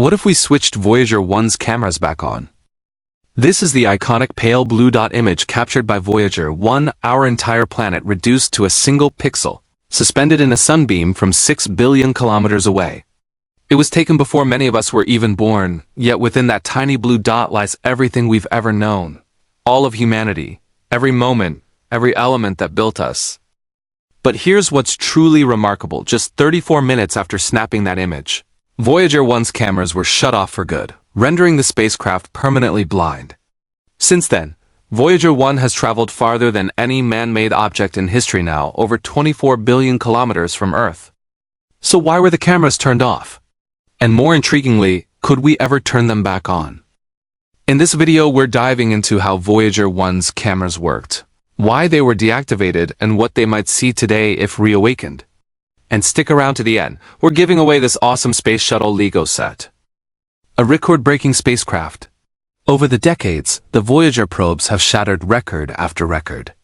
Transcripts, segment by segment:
What if we switched Voyager 1's cameras back on? This is the iconic pale blue dot image captured by Voyager 1, our entire planet reduced to a single pixel, suspended in a sunbeam from 6 billion kilometers away. It was taken before many of us were even born, yet within that tiny blue dot lies everything we've ever known. All of humanity, every moment, every element that built us. But here's what's truly remarkable: just 34 minutes after snapping that image, Voyager 1's cameras were shut off for good, rendering the spacecraft permanently blind. Since then, Voyager 1 has traveled farther than any man-made object in history now, over 24 billion kilometers from Earth. So why were the cameras turned off? And more intriguingly, could we ever turn them back on? In this video, we're diving into how Voyager 1's cameras worked, why they were deactivated, and what they might see today if reawakened. And stick around to the end, we're giving away this awesome Space Shuttle Lego set. A record-breaking spacecraft. Over the decades, the Voyager probes have shattered record after record.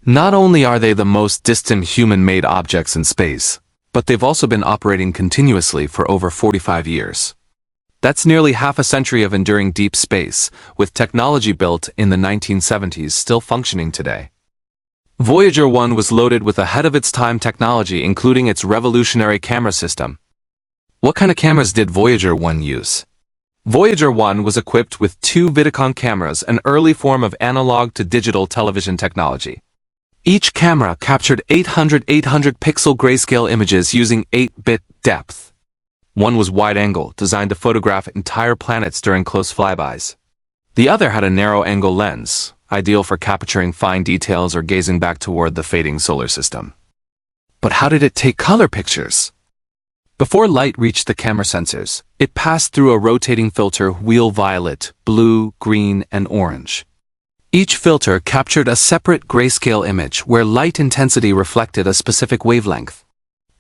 Not only are they the most distant human-made objects in space, but they've also been operating continuously for over 45 years. That's nearly half a century of enduring deep space, with technology built in the 1970s still functioning today. Voyager 1 was loaded with ahead-of-its-time technology, including its revolutionary camera system. What kind of cameras did Voyager 1 use? Voyager 1 was equipped with 2 Vidicon cameras, an early form of analog-to-digital television technology. Each camera captured 800 pixel grayscale images using 8-bit depth. One was wide-angle, designed to photograph entire planets during close flybys. The other had a narrow-angle lens, ideal for capturing fine details or gazing back toward the fading solar system. But how did it take color pictures? Before light reached the camera sensors, it passed through a rotating filter wheel: violet, blue, green, and orange. Each filter captured a separate grayscale image where light intensity reflected a specific wavelength.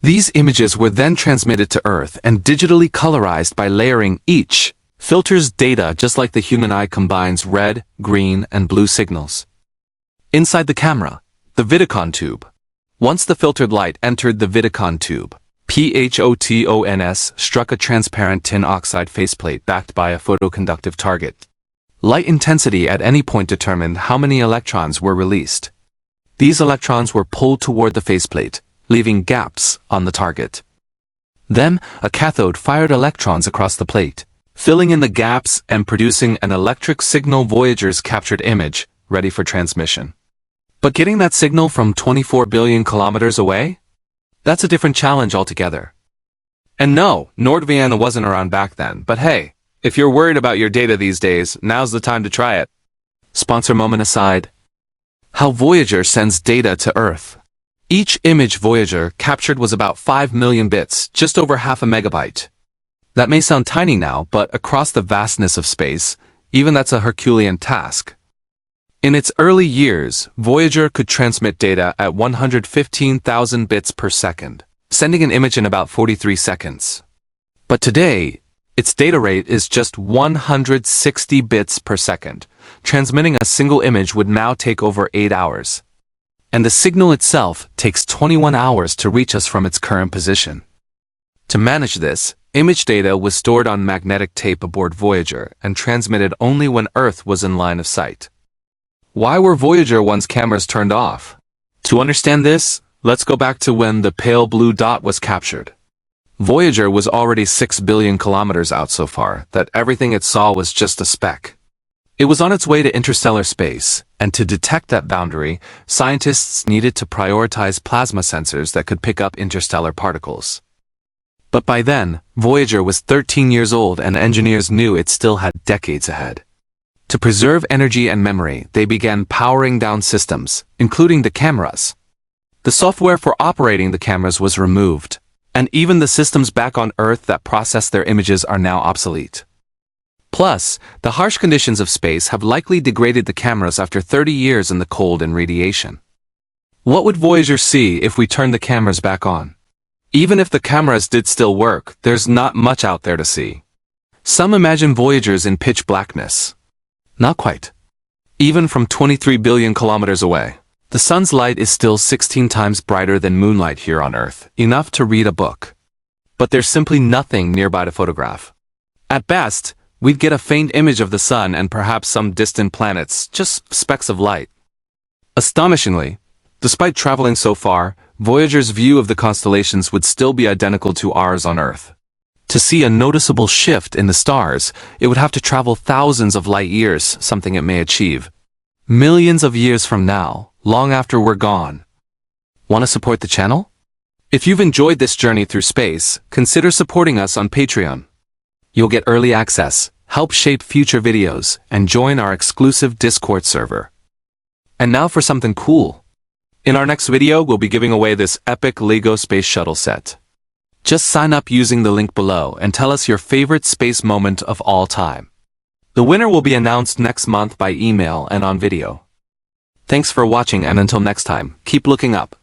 These images were then transmitted to Earth and digitally colorized by layering each filter's data, just like the human eye combines red, green, and blue signals. Inside the camera, the Vidicon tube. Once the filtered light entered the Vidicon tube, PHOTONS struck a transparent tin oxide faceplate backed by a photoconductive target. Light intensity at any point determined how many electrons were released. These electrons were pulled toward the faceplate, leaving gaps on the target. Then, a cathode fired electrons across the plate, filling in the gaps and producing an electric signal. Voyager's captured image, ready for transmission. But getting that signal from 24 billion kilometers away? That's a different challenge altogether. And no, NordVPN wasn't around back then, but hey, if you're worried about your data these days, now's the time to try it. Sponsor moment aside. How Voyager sends data to Earth. Each image Voyager captured was about 5 million bits, just over half a megabyte. That may sound tiny now, but across the vastness of space, even that's a Herculean task. In its early years, Voyager could transmit data at 115,000 bits per second, sending an image in about 43 seconds. But today, its data rate is just 160 bits per second. Transmitting a single image would now take over 8 hours. And the signal itself takes 21 hours to reach us from its current position. To manage this, image data was stored on magnetic tape aboard Voyager and transmitted only when Earth was in line of sight. Why were Voyager 1's cameras turned off? To understand this, let's go back to when the pale blue dot was captured. Voyager was already 6 billion kilometers out so far that everything it saw was just a speck. It was on its way to interstellar space, and to detect that boundary, scientists needed to prioritize plasma sensors that could pick up interstellar particles. But by then, Voyager was 13 years old and engineers knew it still had decades ahead. To preserve energy and memory, they began powering down systems, including the cameras. The software for operating the cameras was removed, and even the systems back on Earth that process their images are now obsolete. Plus, the harsh conditions of space have likely degraded the cameras after 30 years in the cold and radiation. What would Voyager see if we turned the cameras back on? Even if the cameras did still work, there's not much out there to see. Some imagine Voyagers in pitch blackness. Not quite. Even from 23 billion kilometers away, the sun's light is still 16 times brighter than moonlight here on Earth, enough to read a book. But there's simply nothing nearby to photograph. At best, we'd get a faint image of the sun and perhaps some distant planets, just specks of light. Astonishingly, despite traveling so far, Voyager's view of the constellations would still be identical to ours on Earth. To see a noticeable shift in the stars, it would have to travel thousands of light years, something it may achieve millions of years from now, long after we're gone. Want to support the channel? If you've enjoyed this journey through space, consider supporting us on Patreon. You'll get early access, help shape future videos, and join our exclusive Discord server. And now for something cool. In our next video, we'll be giving away this epic LEGO Space Shuttle set. Just sign up using the link below and tell us your favorite space moment of all time. The winner will be announced next month by email and on video. Thanks for watching, and until next time, keep looking up.